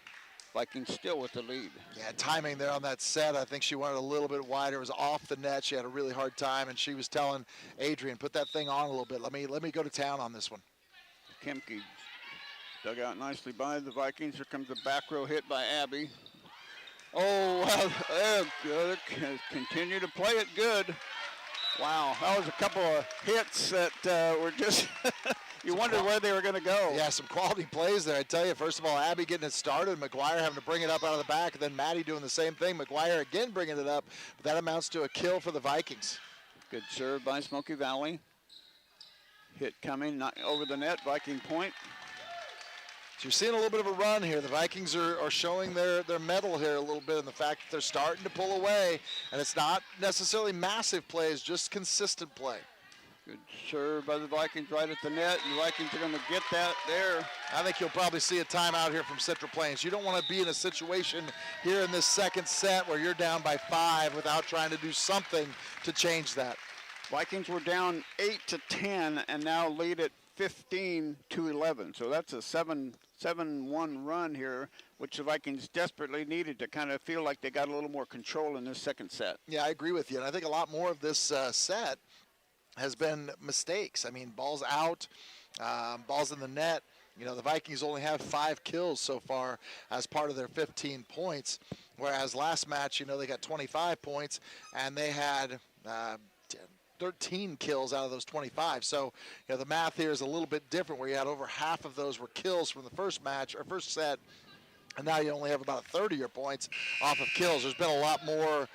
Vikings still with the lead. Yeah, timing there on that set. I think she wanted a little bit wider. It was off the net. She had a really hard time, and she was telling Adrian, put that thing on a little bit. Let me go to town on this one. Kemke dug out nicely by the Vikings. Here comes the back row hit by Abby. Oh, wow, good. Continue to play it good. Wow, that was a couple of hits that were just, you wondered where they were going to go. Yeah, some quality plays there, I tell you. First of all, Abby getting it started, McGuire having to bring it up out of the back, and then Maddie doing the same thing. McGuire again bringing it up, but that amounts to a kill for the Vikings. Good serve by Smoky Valley. Hit coming, not over the net, Viking point. So you're seeing a little bit of a run here. The Vikings are showing their mettle here a little bit in the fact that they're starting to pull away, and it's not necessarily massive plays, just consistent play. Good serve by the Vikings right at the net, and the Vikings are going to get that there. I think you'll probably see a timeout here from Central Plains. You don't want to be in a situation here in this second set where you're down by 5 without trying to do something to change that. Vikings were down 8-10 and now lead at 15-11. So that's a 7-1 run here, which the Vikings desperately needed to kind of feel like they got a little more control in this second set. Yeah, I agree with you. And I think a lot more of this set has been mistakes. I mean, balls out, balls in the net. You know, the Vikings only have 5 kills so far as part of their 15 points, whereas last match, you know, they got 25 points and they had 13 kills out of those 25. So, you know, the math here is a little bit different where you had over half of those were kills from the first match or first set, and now you only have about a third of your points off of kills. There's been a lot more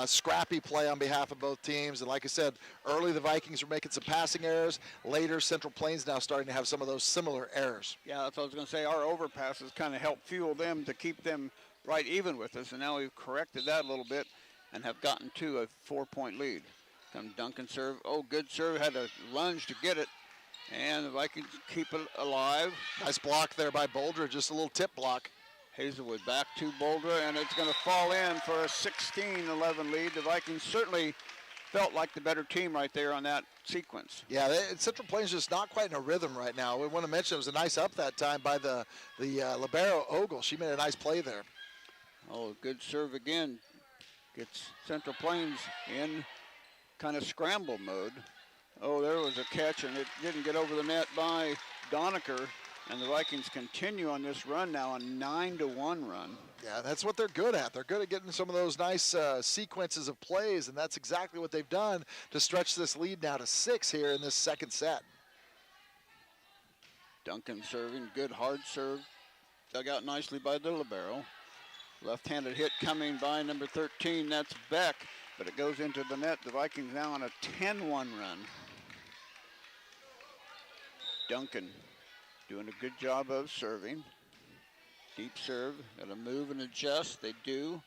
scrappy play on behalf of both teams. And like I said, early the Vikings were making some passing errors. Later, Central Plains now starting to have some of those similar errors. Yeah, that's what I was going to say. Our overpasses kind of help fuel them to keep them right even with us. And now we've corrected that a little bit and have gotten to a 4-point lead. Come Duncan serve. Oh, good serve. Had a lunge to get it. And the Vikings keep it alive. Nice block there by Boulder. Just a little tip block. Hazelwood back to Boulder, and it's going to fall in for a 16-11 lead. The Vikings certainly felt like the better team right there on that sequence. Yeah, Central Plains just not quite in a rhythm right now. We want to mention it was a nice up that time by the libero Ogle. She made a nice play there. Oh, good serve again. Gets Central Plains in kind of scramble mode. Oh, there was a catch, and it didn't get over the net by Doneker. And the Vikings continue on this run now, a 9-1 run. Yeah, that's what they're good at. They're good at getting some of those nice sequences of plays, and that's exactly what they've done to stretch this lead now to 6 here in this second set. Duncan serving, good hard serve. Dug out nicely by the libero. Left-handed hit coming by number 13, that's Beck, but it goes into the net. The Vikings now on a 10-1 run. Duncan doing a good job of serving. Deep serve, got to move and adjust. They do.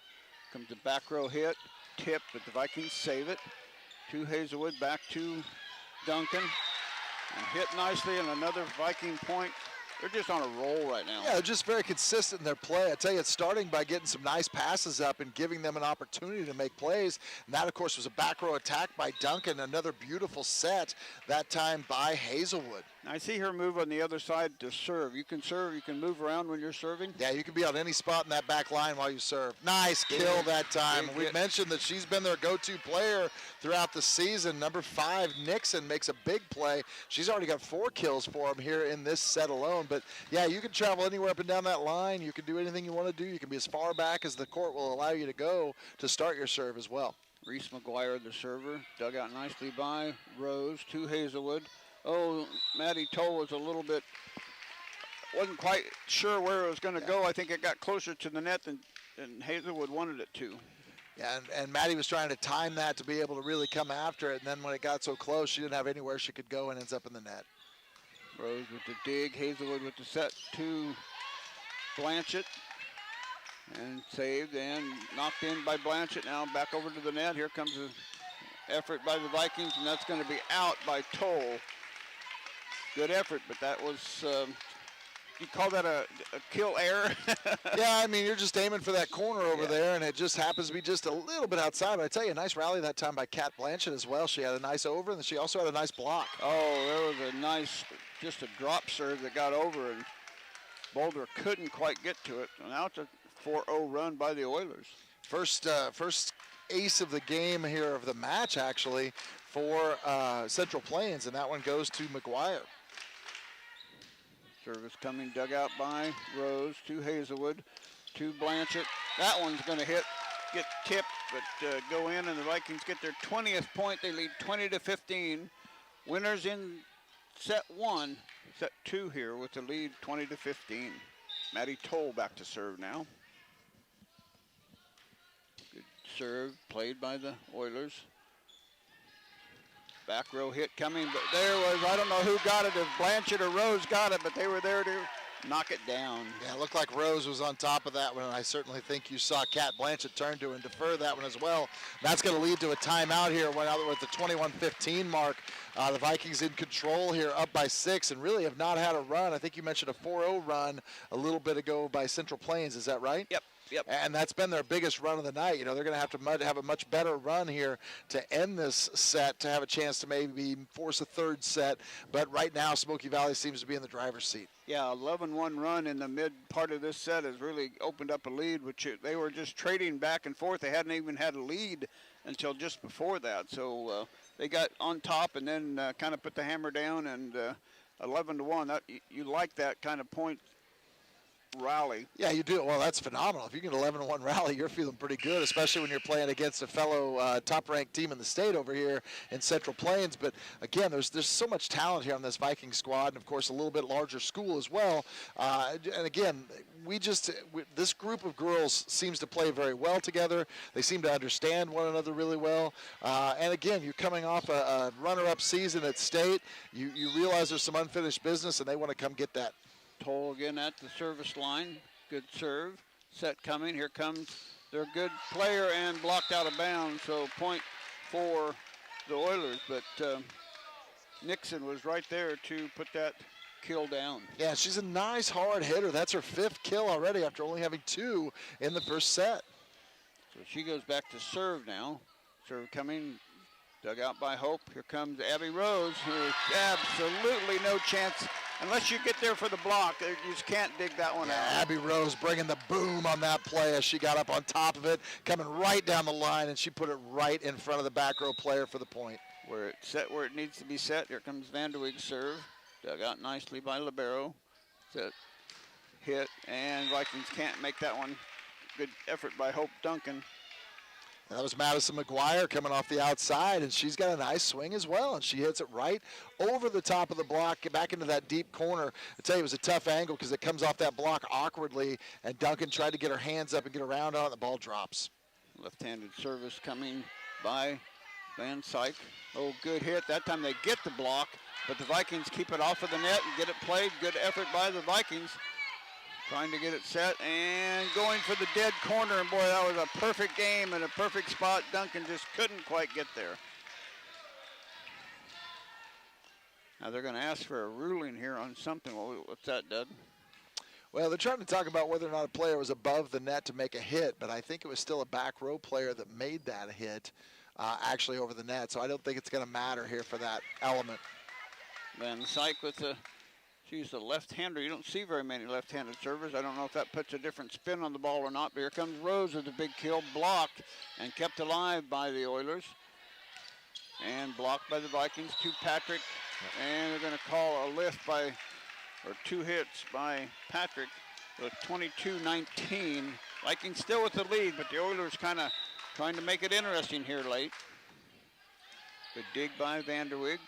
Comes the back row hit, tip, but the Vikings save it. to Hazelwood, back to Duncan. And hit nicely, and another Viking point. They're just on a roll right now. Yeah, they're just very consistent in their play. I tell you, it's starting by getting some nice passes up and giving them an opportunity to make plays. And that, of course, was a back row attack by Duncan. Another beautiful set, that time by Hazelwood. I see her move on the other side to serve. You can serve, you can move around when you're serving. Yeah, you can be on any spot in that back line while you serve. Nice kill that time. We mentioned that she's been their go-to player throughout the season. Number 5, Nixon, makes a big play. She's already got 4 kills for them here in this set alone. But, yeah, you can travel anywhere up and down that line. You can do anything you want to do. You can be as far back as the court will allow you to go to start your serve as well. Reese McGuire, the server, dug out nicely by Rose to Hazelwood. Oh, Maddie Toll was a little bit, wasn't quite sure where it was going to go. I think it got closer to the net than Hazelwood wanted it to. Yeah, and Maddie was trying to time that to be able to really come after it, and then when it got so close, she didn't have anywhere she could go and ends up in the net. Rose with the dig, Hazelwood with the set to Blanchett. And saved and knocked in by Blanchett. Now back over to the net. Here comes an effort by the Vikings, and that's going to be out by Toll. Good effort, but that was, you call that a kill error? Yeah, I mean, you're just aiming for that corner over there, and it just happens to be just a little bit outside. But I tell you, a nice rally that time by Kat Blanchett as well. She had a nice over, and she also had a nice block. Oh, there was a nice, just a drop serve that got over, and Boulder couldn't quite get to it. And now it's a 4-0 run by the Oilers. First ace of the game here, of the match actually, for Central Plains, and that one goes to McGuire. Service coming, dug out by Rose to Hazelwood to Blanchett. That one's going to get tipped, but go in, and the Vikings get their 20th point. They lead 20-15. Winners in set 1, set 2 here with the lead 20-15. Maddie Toll back to serve now. Good serve played by the Oilers. Back row hit coming, but there was, I don't know who got it, if Blanchett or Rose got it, but they were there to knock it down. Yeah, it looked like Rose was on top of that one, and I certainly think you saw Kat Blanchett turn to and defer that one as well. That's going to lead to a timeout here. We're at the 21-15 mark. The Vikings in control here, up by 6, and really have not had a run. I think you mentioned a 4-0 run a little bit ago by Central Plains. Is that right? Yep. And that's been their biggest run of the night. You know, they're going to have a much better run here to end this set, to have a chance to maybe force a third set. But right now, Smoky Valley seems to be in the driver's seat. Yeah, 11-1 run in the mid part of this set has really opened up a lead, which they were just trading back and forth. They hadn't even had a lead until just before that. So they got on top and then kind of put the hammer down, and 11-1. You like that kind of point rally. Yeah, you do. Well, that's phenomenal. If you get 11-1 rally, you're feeling pretty good, especially when you're playing against a fellow top-ranked team in the state over here in Central Plains. But again, there's so much talent here on this Viking squad, and of course a little bit larger school as well. And again, this group of girls seems to play very well together. They seem to understand one another really well. And again, you're coming off a runner-up season at state. You realize there's some unfinished business, and they want to come get that. Toll again at the service line. Good serve. Set coming. Here comes their good player and blocked out of bounds. So point for the Oilers. But Nixon was right there to put that kill down. Yeah, she's a nice hard hitter. That's her 5th kill already after only having 2 in the first set. So she goes back to serve now. Serve coming. Dug out by Hope. Here comes Abby Rose, who has absolutely no chance. Unless you get there for the block, you just can't dig that one out. Abby Rose bringing the boom on that play as she got up on top of it, coming right down the line, and she put it right in front of the back row player for the point. Where it's set where it needs to be set. Here comes Vanderweeg's serve. Dug out nicely by Libero. Set, hit, and Vikings can't make that one. Good effort by Hope Duncan. That was Madison McGuire coming off the outside, and she's got a nice swing as well, and she hits it right over the top of the block, back into that deep corner. I tell you, it was a tough angle because it comes off that block awkwardly, and Duncan tried to get her hands up and get around on it, and the ball drops. Left-handed service coming by Van Syke. Oh, good hit. That time they get the block, but the Vikings keep it off of the net and get it played. Good effort by the Vikings. Trying to get it set and going for the dead corner. And boy, that was a perfect game and a perfect spot. Duncan just couldn't quite get there. Now they're going to ask for a ruling here on something. What's that, Doug? Well, they're trying to talk about whether or not a player was above the net to make a hit, but I think it was still a back row player that made that hit actually over the net. So I don't think it's going to matter here for that element. Van Syke with she's the left-hander. You don't see very many left-handed servers. I don't know if that puts a different spin on the ball or not, but here comes Rose with the big kill, blocked and kept alive by the Oilers. And blocked by the Vikings to Patrick. And they're going to call a lift or 2 hits by Patrick with 22-19. Vikings still with the lead, but the Oilers kind of trying to make it interesting here late. Good dig by Vanderweg.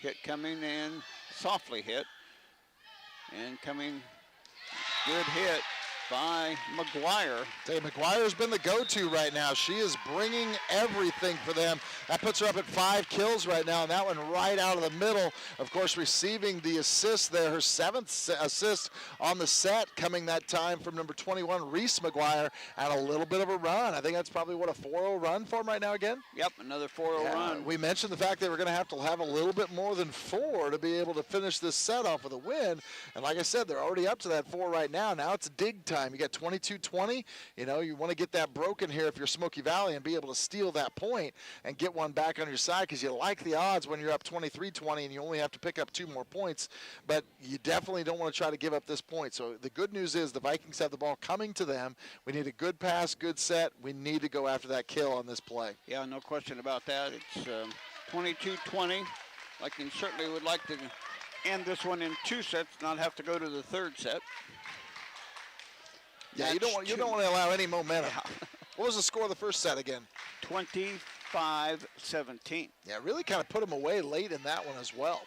Hit coming and softly hit. And coming, good hit by McGuire. McGuire's been the go-to right now. She is bringing everything for them. That puts her up at 5 kills right now, and that one right out of the middle. Of course, receiving the assist there, her 7th assist on the set, coming that time from number 21, Reese McGuire, and a little bit of a run. I think that's probably, what, a 4-0 run for them right now again? Yep, another 4-0 run. We mentioned the fact they were going to have a little bit more than 4 to be able to finish this set off with a win. And like I said, they're already up to that 4 right now. Now it's dig time. You got 22-20. You know, you want to get that broken here if you're Smoky Valley and be able to steal that point and get one back on your side, because you like the odds when you're up 23-20 and you only have to pick up 2 more points. But you definitely don't want to try to give up this point. So the good news is the Vikings have the ball coming to them. We need a good pass, good set. We need to go after that kill on this play. Yeah, no question about that. It's 22-20. Vikings certainly would like to end this one in 2 sets, not have to go to the 3rd set. Yeah, you don't want to allow any momentum. Yeah. What was the score of the first set again? 25-17. Yeah, really kind of put them away late in that one as well.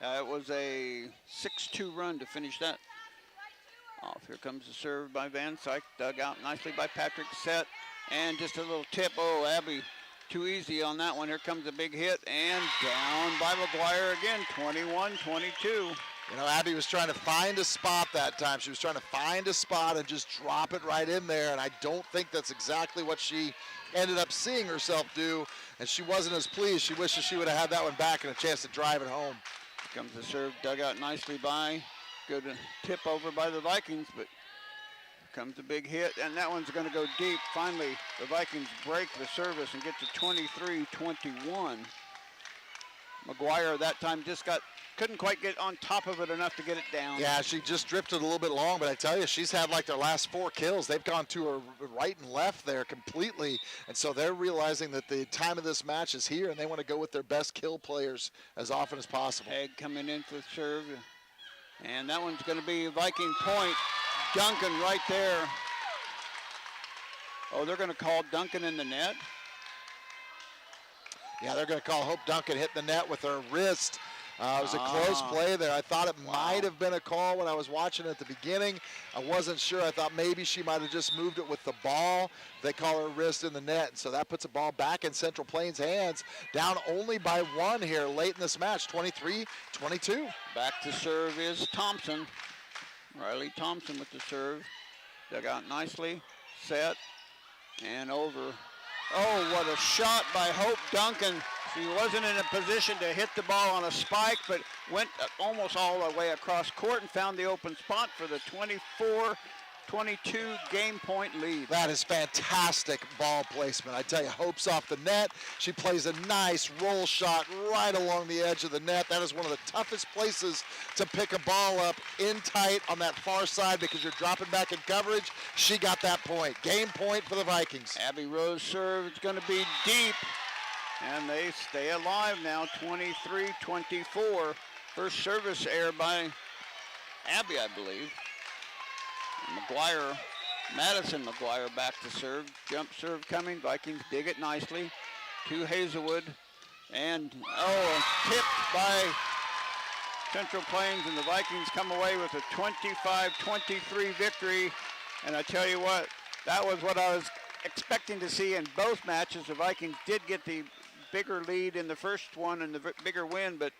It was a 6-2 run to finish that off. Here comes the serve by Van Syke, dug out nicely by Patrick, set, and just a little tip. Oh, Abby, too easy on that one. Here comes a big hit, and down by McGuire again, 21-22. You know, Abby was trying to find a spot that time. She was trying to find a spot and just drop it right in there, and I don't think that's exactly what she ended up seeing herself do, and she wasn't as pleased. She wishes she would have had that one back and a chance to drive it home. Here comes the serve, dug out nicely by. Good tip over by the Vikings, but here comes the big hit, and that one's going to go deep. Finally, the Vikings break the service and get to 23-21. McGuire that time just couldn't quite get on top of it enough to get it down. Yeah, she just drifted a little bit long, but I tell you, she's had like their last 4 kills. They've gone to her right and left there completely, and so they're realizing that the time of this match is here, and they want to go with their best kill players as often as possible. Egg coming in for the serve, and that one's going to be a Viking point. Duncan right there. Oh, they're going to call Duncan in the net? Yeah, they're going to call Hope Duncan hit the net with her wrist. It was a close play there. I thought it might have been a call when I was watching at the beginning. I wasn't sure. I thought maybe she might have just moved it with the ball. They call her wrist in the net, and so that puts a ball back in Central Plains' hands. Down only by 1 here late in this match, 23-22. Back to serve is Thompson. Riley Thompson with the serve. Dug out nicely, set, and over. Oh, what a shot by Hope Duncan. She wasn't in a position to hit the ball on a spike, but went almost all the way across court and found the open spot for the 24-22 game point lead. That is fantastic ball placement. I tell you, Hope's off the net. She plays a nice roll shot right along the edge of the net. That is one of the toughest places to pick a ball up in tight on that far side because you're dropping back in coverage. She got that point. Game point for the Vikings. Abby Rose serve. It's going to be deep. And they stay alive now, 23-24. First service error by Abby, I believe. McGuire, Madison McGuire back to serve. Jump serve coming. Vikings dig it nicely to Hazelwood. And, tipped by Central Plains, and the Vikings come away with a 25-23 victory. And I tell you what, that was what I was expecting to see in both matches. The Vikings did get the bigger lead in the first one and the bigger win, but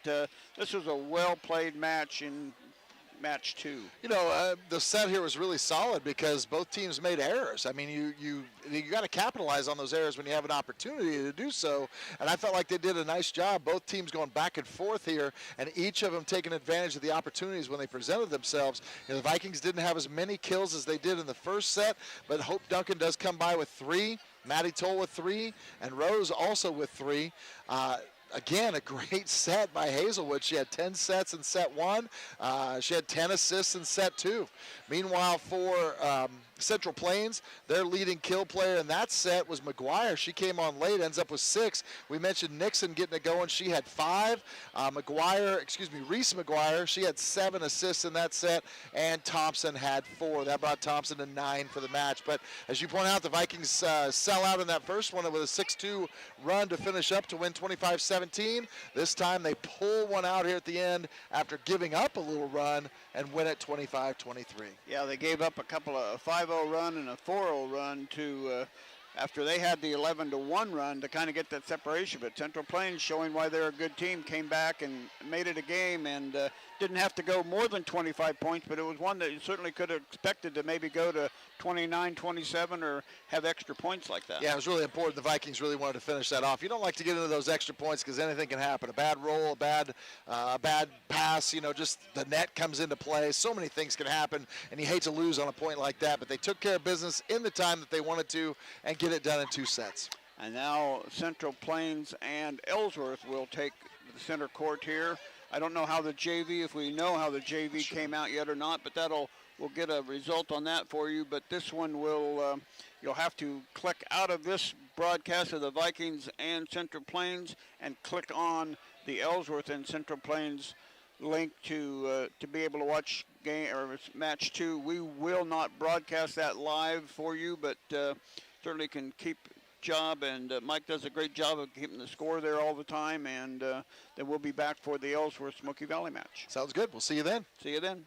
this was a well-played match, and match 2. You know, the set here was really solid because both teams made errors. I mean, you got to capitalize on those errors when you have an opportunity to do so. And I felt like they did a nice job. Both teams going back and forth here, and each of them taking advantage of the opportunities when they presented themselves. You know, the Vikings didn't have as many kills as they did in the first set, but Hope Duncan does come by with 3. Maddie Toll with 3, and Rose also with 3. Again, a great set by Hazelwood. She had 10 sets in set 1. She had 10 assists in set 2. Meanwhile, for Central Plains, their leading kill player in that set was McGuire. She came on late, ends up with 6. We mentioned Nixon getting it going. She had 5. Reese McGuire, she had 7 assists in that set, and Thompson had 4. That brought Thompson to 9 for the match. But as you point out, the Vikings sell out in that first one with a 6-2 run to finish up to win 25-17. This time they pull one out here at the end after giving up a little run and win it 25-23. Yeah, they gave up a couple of 5-0 run and a 4-0 run to after they had the 11-1 run to kind of get that separation. But Central Plains, showing why they're a good team, came back and made it a game and didn't have to go more than 25 points, but it was one that you certainly could have expected to maybe go to 29, 27 or have extra points like that. Yeah, it was really important. The Vikings really wanted to finish that off. You don't like to get into those extra points because anything can happen. A bad roll, a bad pass, you know, just the net comes into play. So many things can happen, and you hate to lose on a point like that. But they took care of business in the time that they wanted to and get it done in 2 sets. And now Central Plains and Ellsworth will take the center court here. I don't know how the JV, if we know how the JV came out yet or not, but we'll get a result on that for you. But this one will, you'll have to click out of this broadcast of the Vikings and Central Plains and click on the Ellsworth and Central Plains link to be able to watch game or match 2. We will not broadcast that live for you, but certainly can keep job, and Mike does a great job of keeping the score there all the time, and then we'll be back for the Ellsworth Smoky Valley match. Sounds good. We'll see you then. See you then.